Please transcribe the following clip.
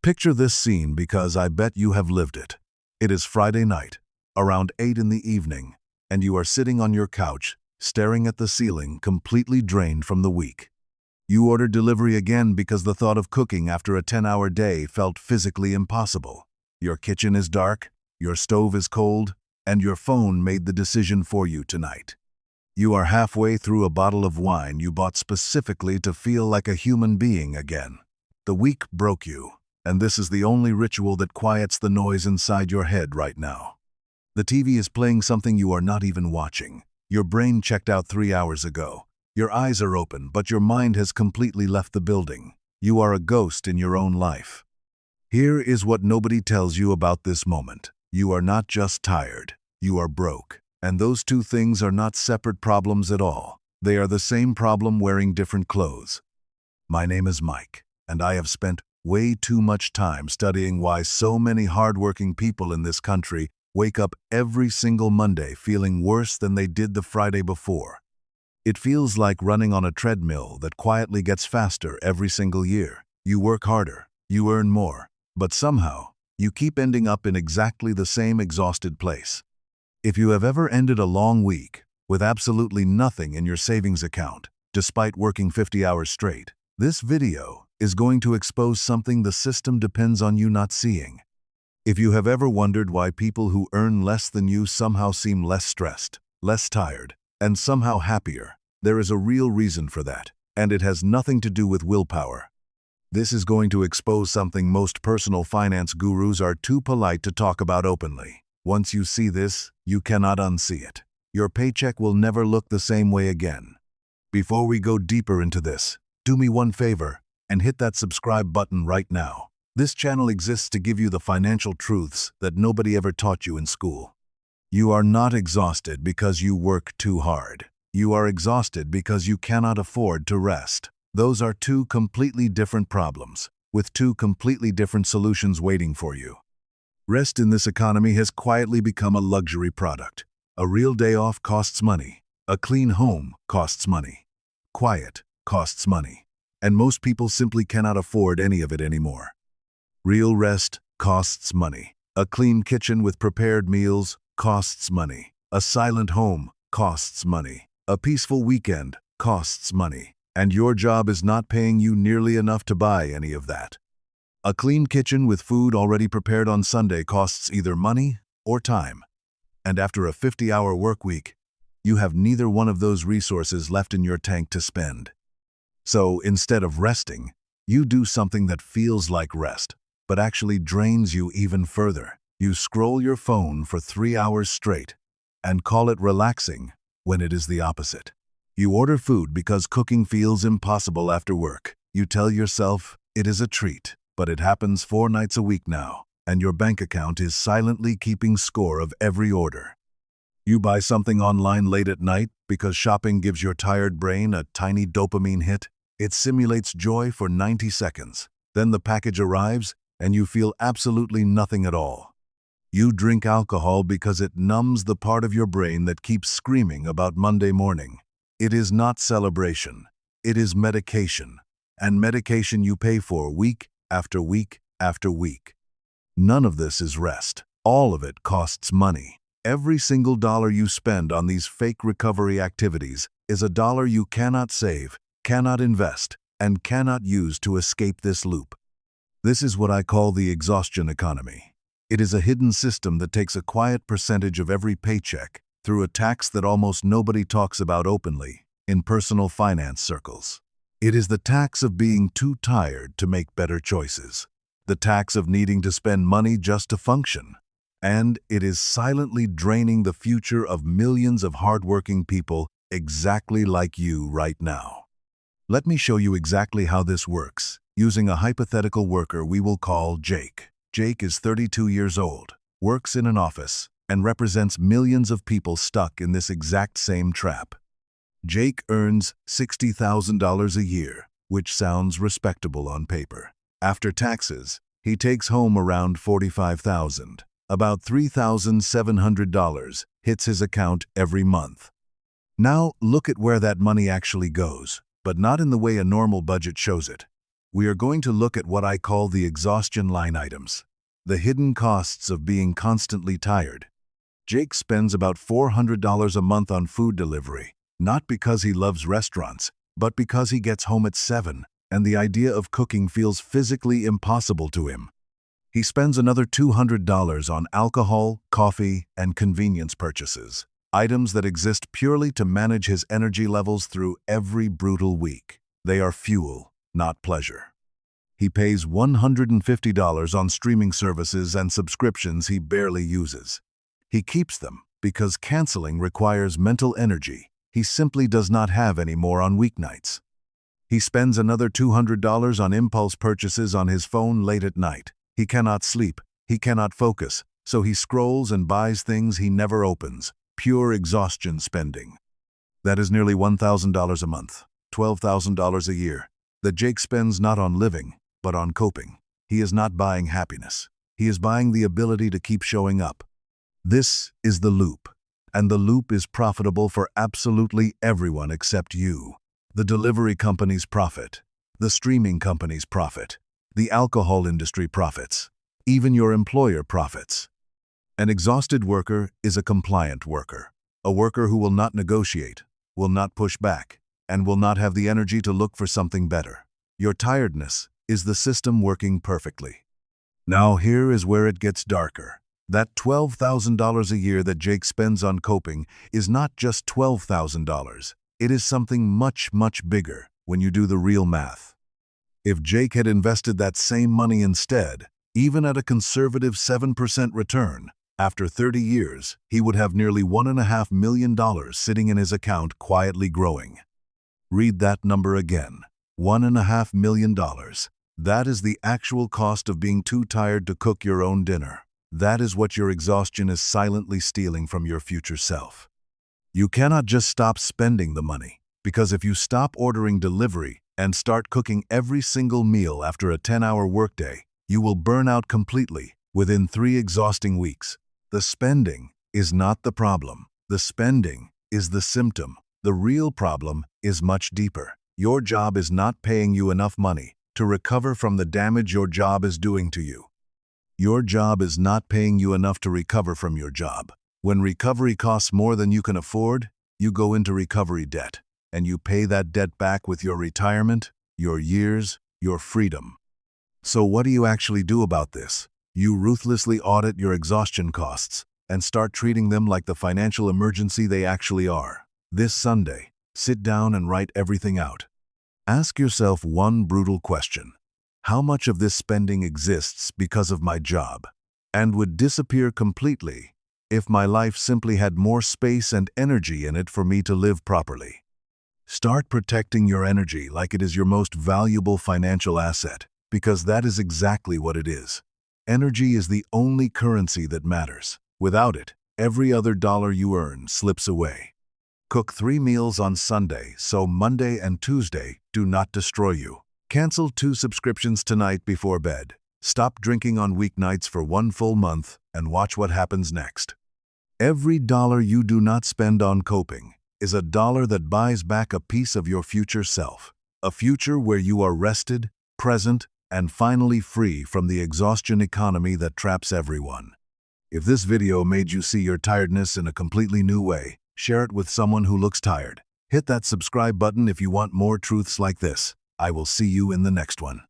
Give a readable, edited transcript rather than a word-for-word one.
Picture this scene because I bet you have lived it. It is Friday night, around 8 in the evening, and you are sitting on your couch, staring at the ceiling, completely drained from the week. You ordered delivery again because the thought of cooking after a 10-hour day felt physically impossible. Your kitchen is dark, your stove is cold, and your phone made the decision for you tonight. You are halfway through a bottle of wine you bought specifically to feel like a human being again. The week broke you, and this is the only ritual that quiets the noise inside your head right now. The TV is playing something you are not even watching. Your brain checked out 3 hours ago. Your eyes are open, but your mind has completely left the building. You are a ghost in your own life. Here is what nobody tells you about this moment. You are not just tired, you are broke. And those two things are not separate problems at all. They are the same problem wearing different clothes. My name is Mike, and I have spent way too much time studying why so many hardworking people in this country wake up every single Monday feeling worse than they did the Friday before. It feels like running on a treadmill that quietly gets faster every single year. You work harder, you earn more, but somehow you keep ending up in exactly the same exhausted place. If you have ever ended a long week with absolutely nothing in your savings account, despite working 50 hours straight, this video is going to expose something the system depends on you not seeing. If you have ever wondered why people who earn less than you somehow seem less stressed, less tired, and somehow happier, there is a real reason for that, and it has nothing to do with willpower. This is going to expose something most personal finance gurus are too polite to talk about openly. Once you see this, you cannot unsee it. Your paycheck will never look the same way again. Before we go deeper into this, do me one favor and hit that subscribe button right now. This channel exists to give you the financial truths that nobody ever taught you in school. You are not exhausted because you work too hard. You are exhausted because you cannot afford to rest. Those are two completely different problems, with two completely different solutions waiting for you. Rest in this economy has quietly become a luxury product. A real day off costs money. A clean home costs money. Quiet costs money. And most people simply cannot afford any of it anymore. Real rest costs money. A clean kitchen with prepared meals costs money. A silent home costs money. A peaceful weekend costs money. And your job is not paying you nearly enough to buy any of that. A clean kitchen with food already prepared on Sunday costs either money or time. And after a 50-hour work week, you have neither one of those resources left in your tank to spend. So instead of resting, you do something that feels like rest, but actually drains you even further. You scroll your phone for 3 hours straight and call it relaxing when it is the opposite. You order food because cooking feels impossible after work. You tell yourself it is a treat, but it happens 4 nights a week now, and your bank account is silently keeping score of every order. You buy something online late at night because shopping gives your tired brain a tiny dopamine hit. It simulates joy for 90 seconds. Then the package arrives, and you feel absolutely nothing at all. You drink alcohol because it numbs the part of your brain that keeps screaming about Monday morning. It is not celebration. It is medication. And medication you pay for week after week after week. None of this is rest. All of it costs money. Every single dollar you spend on these fake recovery activities is a dollar you cannot save, cannot invest, and cannot use to escape this loop. This is what I call the exhaustion economy. It is a hidden system that takes a quiet percentage of every paycheck through a tax that almost nobody talks about openly in personal finance circles. It is the tax of being too tired to make better choices, the tax of needing to spend money just to function, and it is silently draining the future of millions of hardworking people exactly like you right now. Let me show you exactly how this works, using a hypothetical worker we will call Jake. Jake is 32 years old, works in an office, and represents millions of people stuck in this exact same trap. Jake earns $60,000 a year, which sounds respectable on paper. After taxes, he takes home around $45,000. About $3,700 hits his account every month. Now look at where that money actually goes, but not in the way a normal budget shows it. we are going to look at what I call the exhaustion line items, the hidden costs of being constantly tired. Jake spends about $400 a month on food delivery, not because he loves restaurants, but because he gets home at 7, and the idea of cooking feels physically impossible to him. He spends another $200 on alcohol, coffee, and convenience purchases, items that exist purely to manage his energy levels through every brutal week. They are fuel, not pleasure. He pays $150 on streaming services and subscriptions he barely uses. He keeps them because canceling requires mental energy he simply does not have anymore on weeknights. He spends another $200 on impulse purchases on his phone late at night. He cannot sleep, he cannot focus, so he scrolls and buys things he never opens. Pure exhaustion spending. That is nearly $1,000 a month, $12,000 a year, that Jake spends not on living, but on coping. He is not buying happiness. He is buying the ability to keep showing up. This is the loop, and the loop is profitable for absolutely everyone except you. The delivery companies profit. The streaming companies profit. The alcohol industry profits. Even your employer profits. An exhausted worker is a compliant worker, a worker who will not negotiate, will not push back, and will not have the energy to look for something better. Your tiredness is the system working perfectly. Now here is where it gets darker. That $12,000 a year that Jake spends on coping is not just $12,000. It is something much, much bigger when you do the real math. If Jake had invested that same money instead, even at a conservative 7% return, after 30 years, he would have nearly $1.5 million sitting in his account quietly growing. Read that number again. $1.5 million. That is the actual cost of being too tired to cook your own dinner. That is what your exhaustion is silently stealing from your future self. You cannot just stop spending the money, because if you stop ordering delivery and start cooking every single meal after a 10-hour workday, you will burn out completely within 3 exhausting weeks. The spending is not the problem. The spending is the symptom. The real problem is much deeper. Your job is not paying you enough money to recover from the damage your job is doing to you. Your job is not paying you enough to recover from your job. When recovery costs more than you can afford, you go into recovery debt, and you pay that debt back with your retirement, your years, your freedom. So what do you actually do about this? You ruthlessly audit your exhaustion costs and start treating them like the financial emergency they actually are. This Sunday, sit down and write everything out. Ask yourself one brutal question. How much of this spending exists because of my job and would disappear completely if my life simply had more space and energy in it for me to live properly? Start protecting your energy like it is your most valuable financial asset, because that is exactly what it is. Energy is the only currency that matters. Without it, every other dollar you earn slips away. Cook 3 meals on Sunday so Monday and Tuesday do not destroy you. Cancel 2 subscriptions tonight before bed. Stop drinking on weeknights for 1 full month and watch what happens next. Every dollar you do not spend on coping is a dollar that buys back a piece of your future self. A future where you are rested, present, and finally free from the exhaustion economy that traps everyone. If this video made you see your tiredness in a completely new way, share it with someone who looks tired. Hit that subscribe button if you want more truths like this. I will see you in the next one.